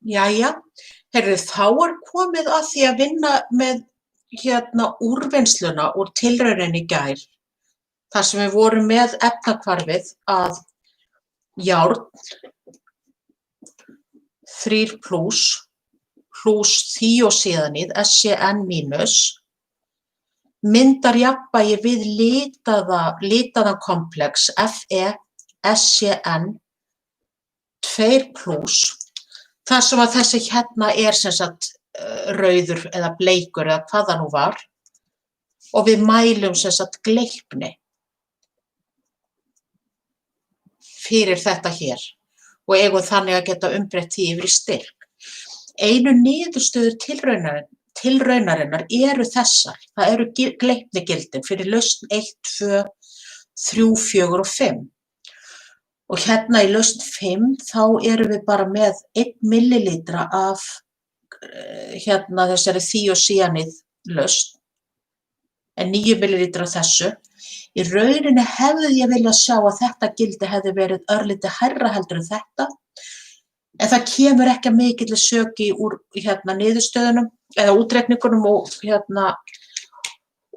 Jæja, heyrðu, þá komið að því að vinna með úrvinnsluna úr tilrauninni í gær, þar sem við vorum með efnahvarfið að járn 3+ plús þíósíanið SCN- myndar jafnvægi við litaðan komplex FeSCN 2+, þar sem að þessi hérna sem sagt rauður eða bleikur eða hvað það nú var, og við mælum sem sagt gleypni fyrir þetta hér og eigum þannig að geta umbreytt því yfir í styrk. Einu niðurstöður tilraunarinnar eru þessar. Það eru gleypnigildin fyrir lausn 1, 2, 3, 4 og 5. Og hérna í lausn 5 þá erum við bara með 1 millilítra af þessari þíósíanið lausn, en 9 millilítra af þessu. Í rauninni hefði ég viljað sjá að þetta gildi hefði verið örlítið hærra heldur en þetta, en það kemur ekki að mikilli söki úr niðurstöðunum eða útreikningunum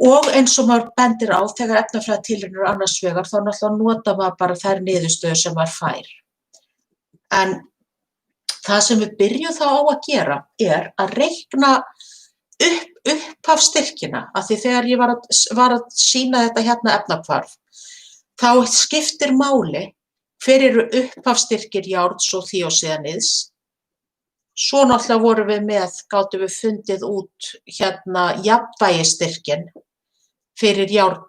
og eins og maður bendir á þegar efnafræðitilraunir eru annars vegar þá náttúrulega nota maður bara þær niðurstöður sem maður fær. En það sem við byrjum þá á að gera að reikna upphafsstyrkina, af því þegar ég var að sýna þetta efnahvarf, þá skiptir máli hver eru upphafsstyrkir járns og þíósíaniðs. Svo náttúrulega gátum við fundið út jafnvægisstyrkinn fyrir járn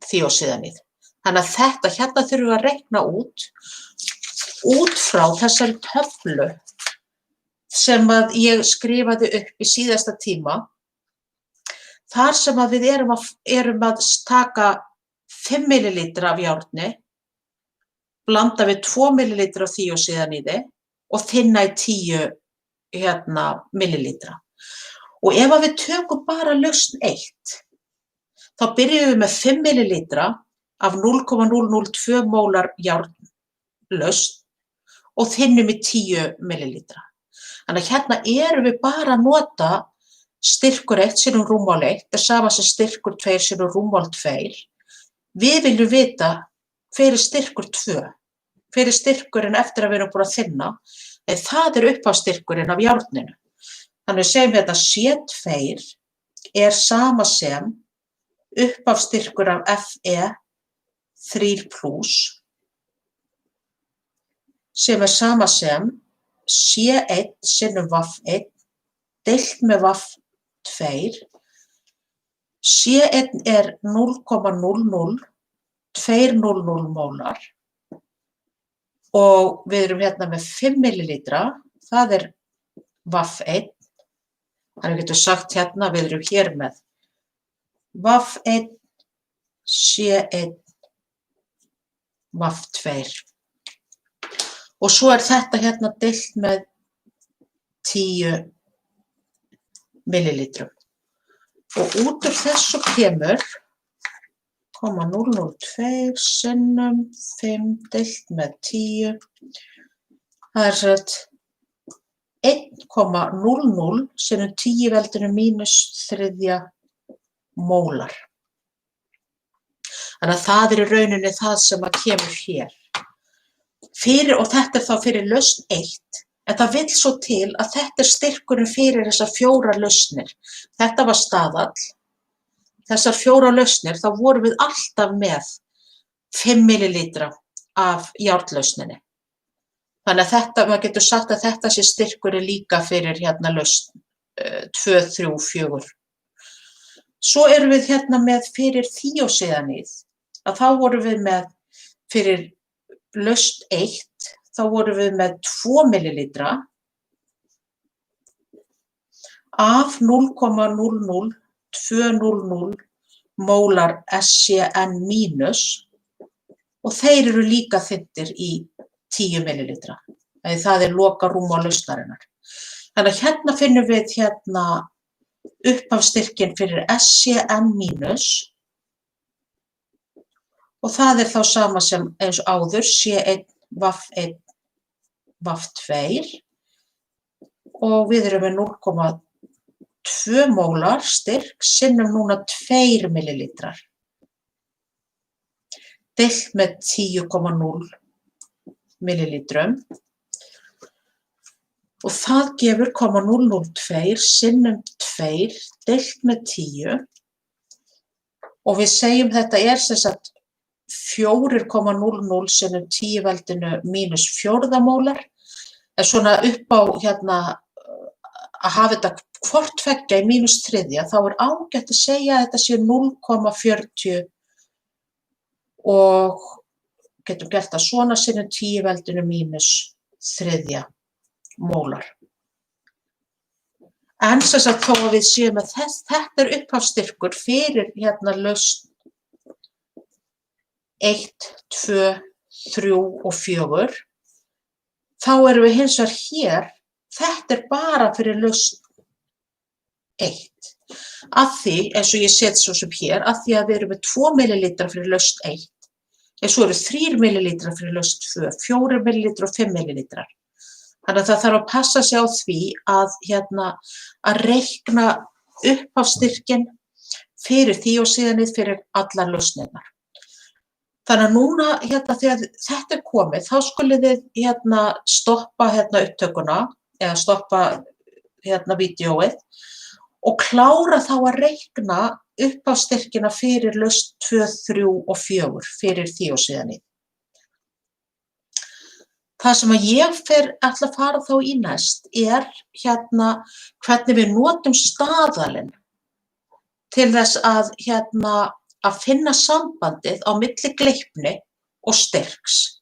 þíósíanið. Þannig að þetta þurfum við að reikna út frá þessari töflu sem að ég skrifaði upp í síðasta tíma, þar sem að við erum að taka 5 millilítra af járni, blanda við 2 millilítra af þíósíaniði og þynna í 10 millilítra. Og ef við tökum bara lausn 1, þá byrjum við með 5 millilítra af 0,002 mólar járnlausn og þynnum í 10 millilítra. Þannig að erum við bara að nota styrkur 1 sinnum rúmmál 1 er sama sem styrkur 2 sinnum rúmmál 2. Við viljum vita hver er styrkur 2, hver er styrkurinn eftir að við erum búin að þynna, en það er upphafsstyrkurinn af járninu. Þannig segjum við C2 er sama sem upphafsstyrkur af Fe3+, sem er sama sem C1 sinnum Vaf1 deilt með Vaf2. C1 er 0,00200 mólar og við erum með 5 millilítra, það er Vaf1. Þannig getum við sagt við erum hér með Vaf1, C1, Vaf2. Og svo er þetta deilt með 10 millilítrum. Og út úr þessu kemur 0,002 sinnum 5 deilt með 10. Það er 1,00 sinnum 10 veldinu mínus 3 mólar. Þannig að það er í rauninni það sem að kemur hér. Og þetta er þá fyrir lausn 1, en það vill svo til að þetta er styrkurinn fyrir þessar 4 lausnir. Þetta var staðall. Þessar 4 lausnir, þá vorum við alltaf með 5 millilítra af járnlausninni. Þannig að maður getur sagt að þetta sé styrkurinn líka fyrir lausn 2, 3, 4. Svo erum við með fyrir þíósíanið, að þá vorum við með fyrir lausn 1, þá vorum við með 2 millilítra af 0,00200 mólar SCN- og þeir eru líka þynntir í 10 millilítra. Það er lokarúmmál lausnarinnar. Þannig að finnum við upphafsstyrkinn fyrir SCN- og það er þá sama sem eins áður, C1 VAF1, VAF2 og við erum með 0,2 mólar styrk sinnum núna 2 millilítrar. Deilt með 10,0 millilítrum og það gefur 0,002 sinnum 2 deilt með 10 og við segjum þetta sem sagt 4,00 sinnum 10 veldinu mínus 4 mólar. En svona upp á að hafa þetta hvort tveggja í mínus 3, þá ágætt að segja að þetta sé 0,40 og getum gert það svona sinnum 10 veldinu mínus 3 mólar. En sem sagt þó að við séum að þetta upphafsstyrkur fyrir lausn 1, 2, 3 og 4, þá erum við hins vegar hér, þetta bara fyrir lausn 1. Af því, eins og ég set svo sem hér, af því að við erum með 2 millilítrar fyrir lausn 1, en svo eru 3 millilítrar fyrir lausn 2, 4 millilítrar og 5 millilítrar. Þannig að það þarf að passa sig á því að reikna upphafsstyrkinn fyrir þíósíðanið fyrir allar lausnirnar. Þannig að núna þegar þetta komið, þá skulið þið stoppa upptökuna eða stoppa vídeóið og klára þá að reikna upphafsstyrkina fyrir lausn 2, 3 og 4 fyrir þíósíðanið. Það sem að ég ætla að fara þá í næst hvernig við notum staðalinn til þess að finna sambandið á milli gleipni og styrks.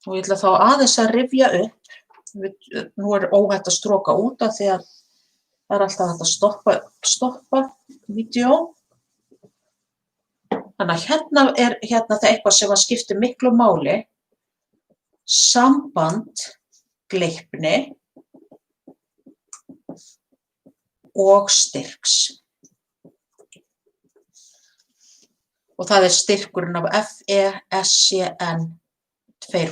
Og ég ætla þá aðeins að rifja upp, nú óhætt að stroka út af því að það alltaf hægt að stoppa vídeó. Þannig að það eitthvað sem að skiptir miklu máli, samband gleipni og styrks. Og það styrkurinn af FeSCN 2+.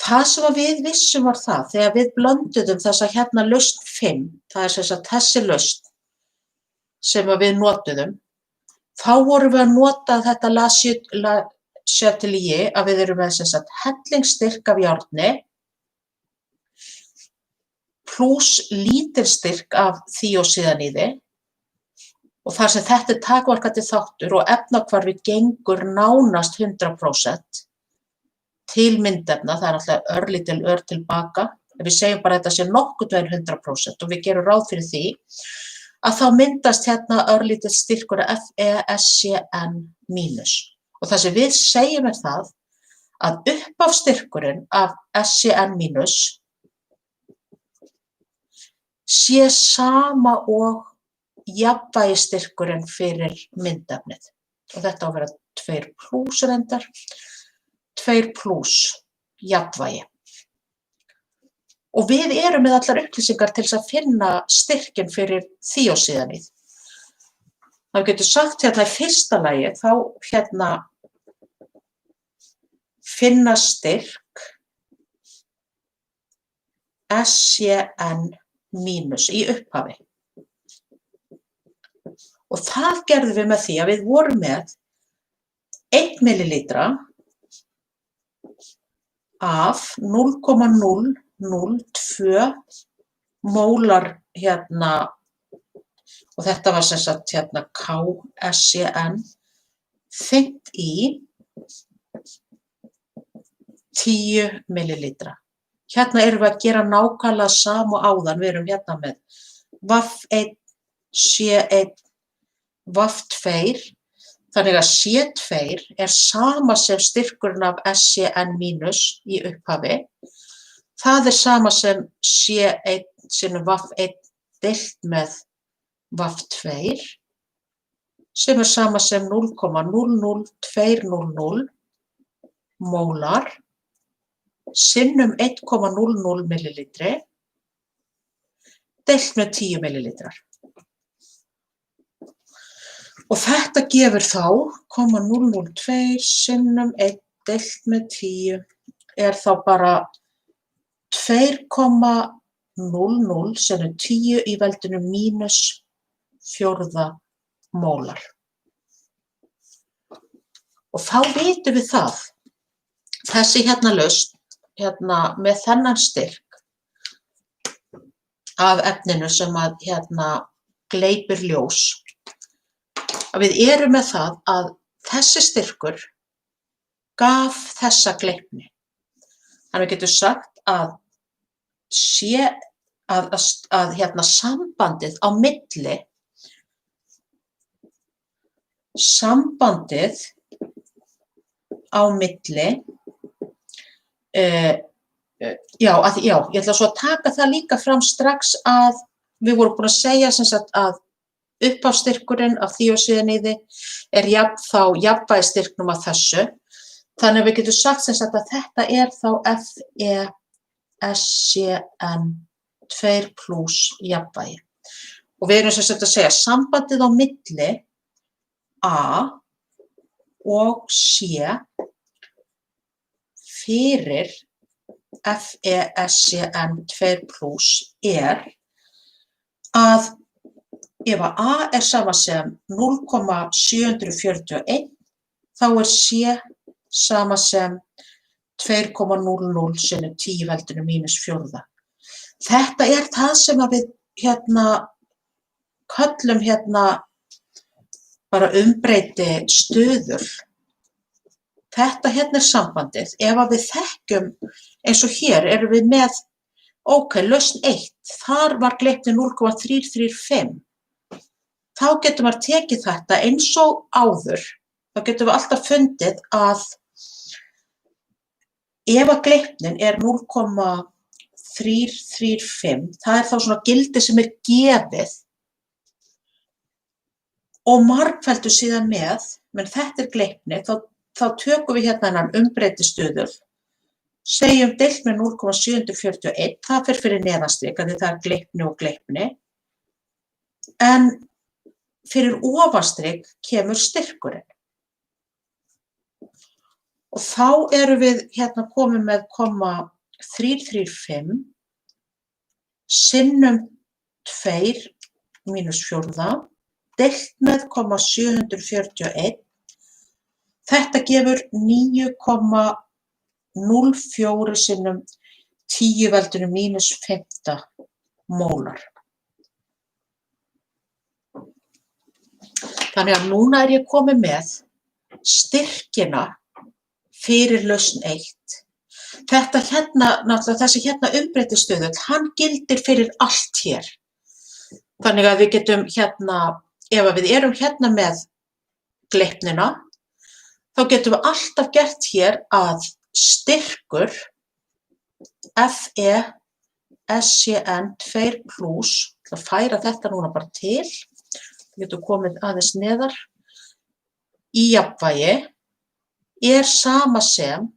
Það sem við vissum var það, þegar við blönduðum þessa lausn 5, það sem sagt þessi lausn sem við notuðum, þá vorum við að nota þetta Le Chatelier að við erum með sem sagt hellingsstyrk af járni pluss lítilstyrk af þíósíðaníði. Og þar sem þetta takmarkandi þáttur og efnahvarfi gengur nánast 100% til myndefna, það alltaf örlítil tilbaka, en við segjum bara að þetta sé nokkurn veginn 100% og við gerum ráð fyrir því, að þá myndast örlítill styrkur af FeSCN-. Og það sem við segjum það að upphafsstyrkurinn af SCN- sé sama og jafnvægisstyrkurinn fyrir myndefnið. Og þetta á að vera 2+ reyndar, 2+ jafnvægi. Og við erum með allar upplýsingar til þess að finna styrkinn fyrir þíósíðaníð. Það getur sagt í fyrsta lagi, þá finna styrk SCN- í upphafi. Og það gerðum við með því að við vorum með 1 millilítra af 0,002 mólar og þetta var sem sagt KSCN þyngt í 10 millilítra. Hérna erum við að gera nákvæmlega sama áðan, við erum með VAF1, C1, VAF2, þannig að C2 sama sem styrkurinn af SCN- í upphafi. Það sama sem C1 sinnum VAF1 deilt með VAF2, sem sama sem 0,00200 mólar sinnum 1,00 millilítri deilt með 10 millilítrar. Og þetta gefur þá 0,002 sinnum deilt með 10 þá bara 2,00 sem 10 í veldinu mínus fjórða mólar. Og þá vitum við það, þessi hérna lausn, hérna með þennan styrk af efninu sem að hérna gleypir ljós, að við erum með það að þessi styrkur gaf þessa gleypni. Þannig við getum sagt að hérna sambandið á milli ég ætla svo að taka það líka fram strax að við vorum búin að segja sem sagt að upphafsstyrkurinn af þíósíðaníði jafn þá jafnvægisstyrknum af þessu. Þannig að við getum sagt sem sagt að þetta þá FeSCN2 plus jafnvægi. Og við erum sem sagt að segja sambandið á milli A og C fyrir FeSCN2 plus að ef að A sama sem 0,741 þá C sama sem 2,00 sinnum 10 veldinu mínus fjórða. Þetta það sem að við hérna köllum hérna bara umbreytti stöður. Þetta hérna sambandið. Ef að við þekkjum, eins og hér erum við með, lausn 1, þar var gleypni 0,335. Þá getum við tekið þetta eins og áður. Þá getum við alltaf fundið að ef að gleypnin 0,335, það þá svona gildi sem gefið og margfeldur síðan með, menn þetta gleypni, þá tökum við hérna þennan umbreytti stöður, segjum deilt með 0,741, það fer fyrir neðanstrik, að það gleypni og gleypni, en fyrir ofanstrik kemur styrkurinn. Og þá erum við hérna komið með 0,335 sinnum 2 mínus fjórða, deilt með 0,741. Þetta gefur 9,04 sinnum 10 veldinu mínus 5 mólar. Þannig að núna ég komið með styrkina fyrir lausn 1. Þetta hérna, náttúrulega þessi hérna umbreytti stöðull, hann gildir fyrir allt hér. Þannig að við getum hérna, ef við erum hérna með gleypnina, þá getum við alltaf gert hér að styrkur FeSCN2 plus, að færa þetta núna bara til, við getum komið aðeins neðar, í jafnvægi, sama sem,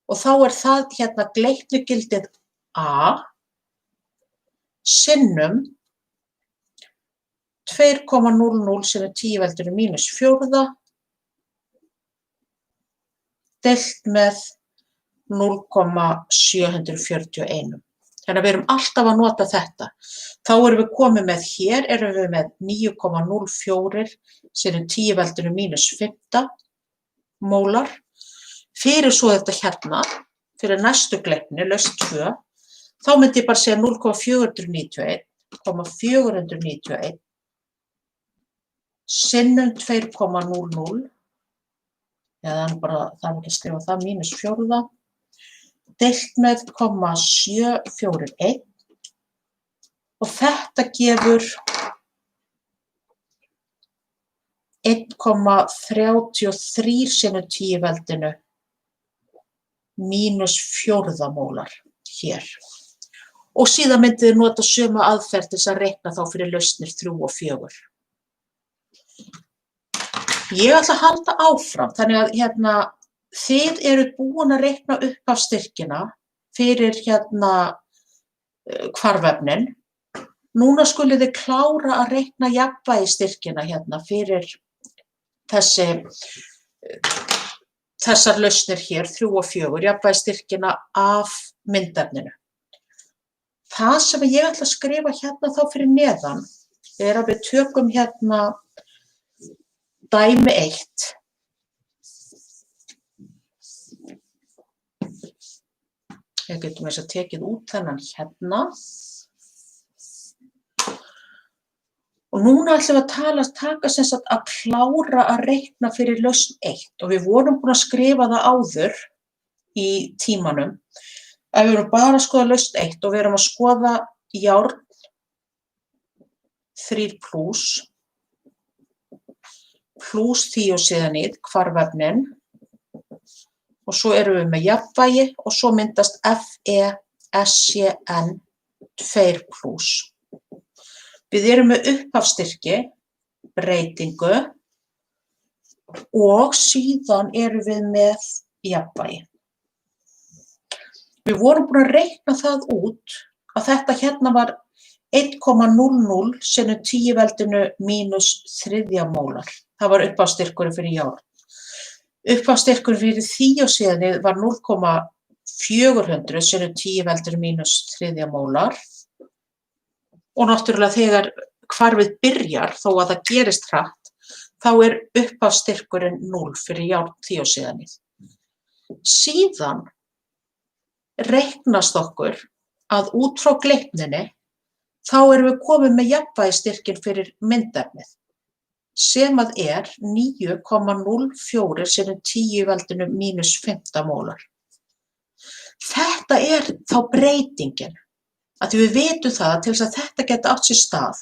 og þá það hérna gleypnigildið A sinnum 2,00 sinnum 10 veldinu mínus fjórða, deilt með 0,741. Þannig að við erum alltaf að nota þetta. Þá erum við komið með hér, erum við með 9,04 sinnum 10 veldinu mínus 5 mólar. Fyrir svo þetta hérna, fyrir næstu gleypni, lausn 2, þá myndi ég bara segja 0,491 sinnum 2,00, eða bara, það ekki að skrifa það, mínus fjórða, deilt með 0,741 og þetta gefur 1,33 sinnum 10 veldinu mínus fjórða mólar hér. Og síðan myndið þið nota sömu aðferð til að reikna þá fyrir lausnir 3 og 4. Ég ætla að halda áfram, þannig að hérna, þið eruð búin að reikna upp af styrkina fyrir hérna hvarfefnin. Núna skulið þið klára að reikna jafnvægisstyrkina hérna fyrir þessi þessar lausnir hér, 3 og 4, jafnvægisstyrkina af myndefninu. Það sem ég ætla að skrifa hérna þá fyrir neðan að við tökum hérna dæmi 1. Við getum þess að tekið út þennan hérna. Og núna ætlum við að taka sem sagt að klára að reikna fyrir lausn 1 og við vorum búin að skrifa það áður í tímanum. Ef við erum bara að skoða lausn 1 og við erum að skoða járn 3+ plus þíósíðanít, hvarfefnin, og svo erum við með jafnvægi og svo myndast FeSCN2+. Við erum með upphafsstyrki, breytingu og síðan erum við með jafnvægi. Við vorum búin að reikna það út að þetta hérna var 1,00 sinnum 10 veldinu mínus 3 mólar. Það var upphafsstyrkurinn fyrir járn. Upphafsstyrkurinn fyrir þíósíðanið var 0,400 sinnum 10 veldinu mínus 3 mólar. Og náttúrulega þegar hvarfið byrjar, þó að það gerist hratt, þá upphafsstyrkurinn 0 fyrir járn þíósíðanið. Síðan reiknast okkur að út frá gleypninni, þá erum við komin með jafnvægisstyrkinn fyrir myndefnið, sem að 9,04 sinnum 10 veldinu mínus 15 mólar. Þetta þá breytingin. Að því við vitum það að til þess að þetta geti átt sér stað,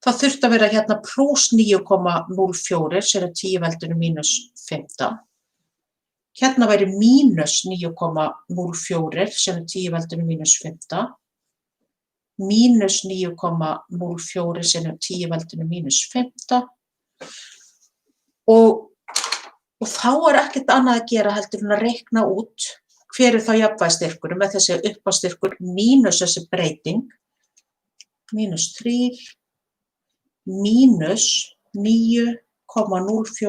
það þurfti að vera hérna plus 9,04 sinnum 10 veldinu mínus 15. Hérna væri mínus 9,04 sinnum 10 veldinu mínus 15. Mínus 9,04 sinnum 10 veldinu mínus 15. Og þá ekkert annað að gera heldur en að reikna út hver þá jafnvægisstyrkurinn með þessi upphafsstyrkur mínus þessi breyting, mínus 3, mínus 9,04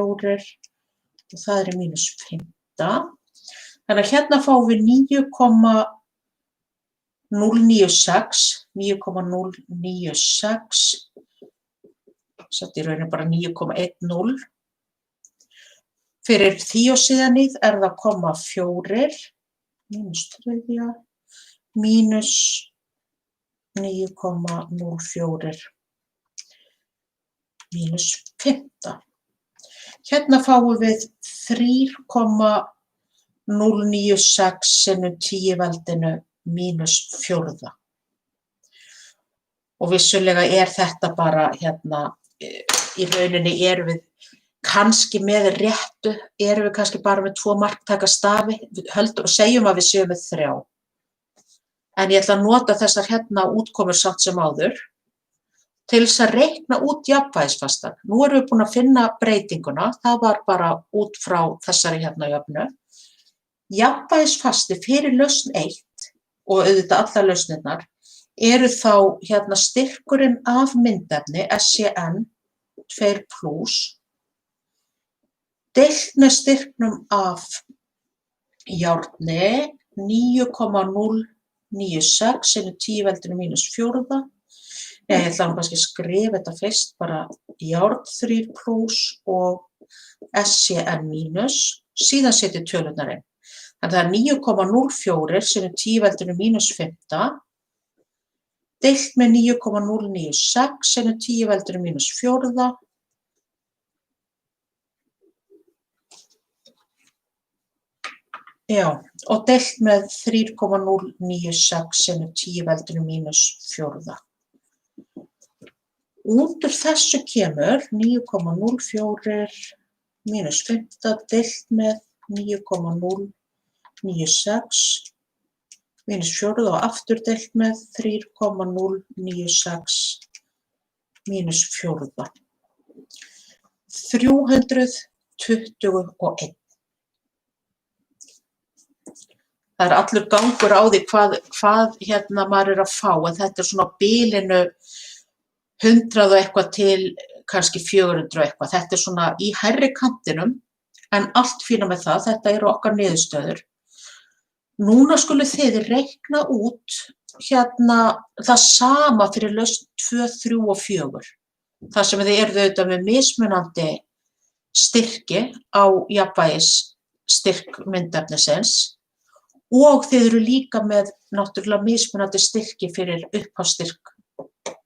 og það mínus 15. Þannig að hérna fáum við 9,096, satt í rauninni bara 9,10. Fyrir þíósíðanið það 0,4, mínus 3, mínus 9,04, mínus 15. Hérna fáum við 3,096 sinnum 10 veldinu mínus 4. Og vissulega þetta bara hérna, í rauninni erum við kannski með réttu, erum við kannski bara með 2 marktæka stafi, við höldum og segjum að við séum með 3. En ég ætla að nota þessar hérna útkomur samt sem áður til þess að reikna út jafnvægisfastan. Nú erum við búin að finna breytinguna, það var bara út frá þessari hérna jöfnu. Jafnvægisfasti fyrir lausn 1 og auðvitað allar lausnirnar þá hérna styrkurinn af myndefni SCN2+, deilt með styrknum af járni 9,096 sinnum 10 veldinu mínus 4. Ég ætla kannski að skrifa þetta fyrst, bara járn 3+ og SCN mínus, síðan setjum tölurnar inn. Þannig það 9,04 sinnum 10 veldinu mínus 15, deilt með 9,096 sinnum 10 veldinu mínus 4. Já, og deilt með 3,096 sinnum 10 veldinu mínus 4. Út úr þessu kemur 9,04 mínus 15 deilt með 9,096 mínus 4 og aftur deilt með 3,096 mínus 4. 321. Það allur gangur á því hvað hérna maður að fá, en þetta svona á bilinu 100 og eitthvað til kannski 400 og eitthvað. Þetta svona í hærri kantinum en allt fína með það, þetta eru okkar niðurstöður. Núna skulu þið reikna út það sama fyrir lausn 2, 3 og 4. Það sem þið eruð auðvitað með mismunandi styrki á jafnvægisstyrk myndefnisins og þið eru líka með náttúrulega mismunandi styrki fyrir upphafsstyrk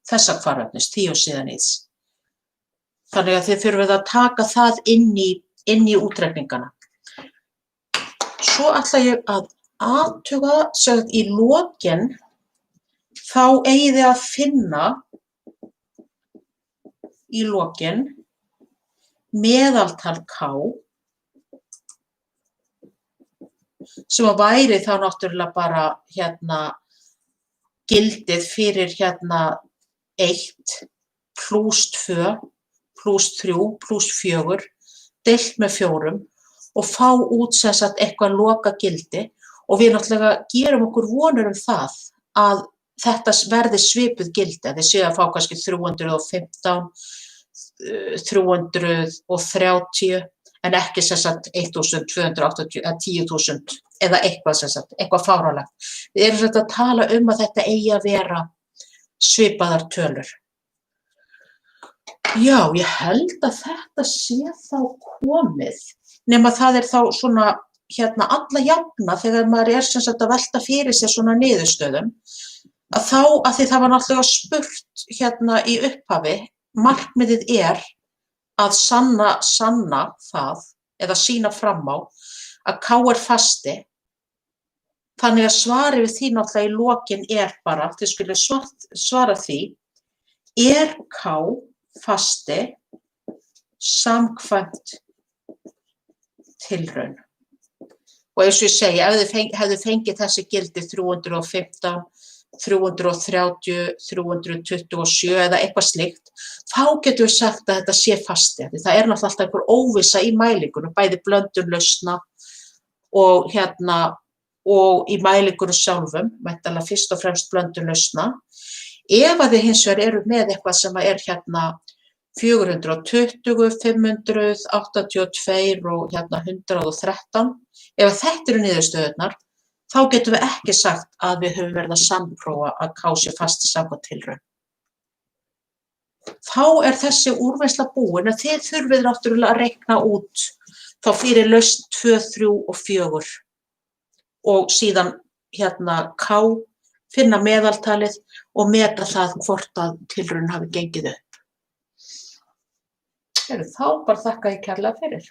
þessa hvarfefnis, þíósíðaníðs. Þannig að þið þurfið að taka það inn í útreikningana. Svo ætla ég að athuga í lokin, þá eigið þið að finna í lokin meðaltal K sem að væri þá náttúrulega bara gildið fyrir 1 plús 2 plús 3 plús 4 deilt með 4 og fá út sem sagt eitthvað loka gildi og við náttúrulega gerum okkur vonir það að þetta verði svipuð gildi, að þið séu að fá kannski 315, 330 en ekki sem sagt 1280 eða 10.000 eða eitthvað sem sagt, eitthvað fáránlegt. Við erum sem sagt að tala að þetta eigi að vera svipaðar tölur. Já, ég held að þetta sé þá komið, nema það þá svona alla jafna þegar maður sem sagt að velta fyrir sér svona niðurstöðum, að þá, að því það var náttúrulega spurt í upphafi, markmiðið að sanna það, eða sýna fram á, að K fasti, þannig að svarið við því náttúrulega í lokin bara, þið skuluð svara því, K fasti samkvæmt tilraun. Og eins og ég segi, ef þið hefðu fengið þessi gildi 315, 330, 327 eða eitthvað slíkt, þá getum við sagt að þetta sé fasti. Það er náttúrulega alltaf einhver óvissa í mælingunum, bæði blöndun lausna og í mælingunum sjálfum, væntanlega fyrst og fremst blöndun lausna. Ef að þið hins vegar eru með eitthvað sem er 420, 500, 82 og 113, ef þetta eru niðurstöðurnar, þá getum við ekki sagt að við höfum verið að sannprófa að K sé fasti samkvæmt tilraun. Þá þessi úrvinnsla búin að þið þurfið náttúrulega að reikna út þá fyrir lausn 2, 3 og 4 og síðan K, finna meðaltalið og meta það hvort að tilraun hafi gengið upp. Þá bara þakka ég kærlega fyrir.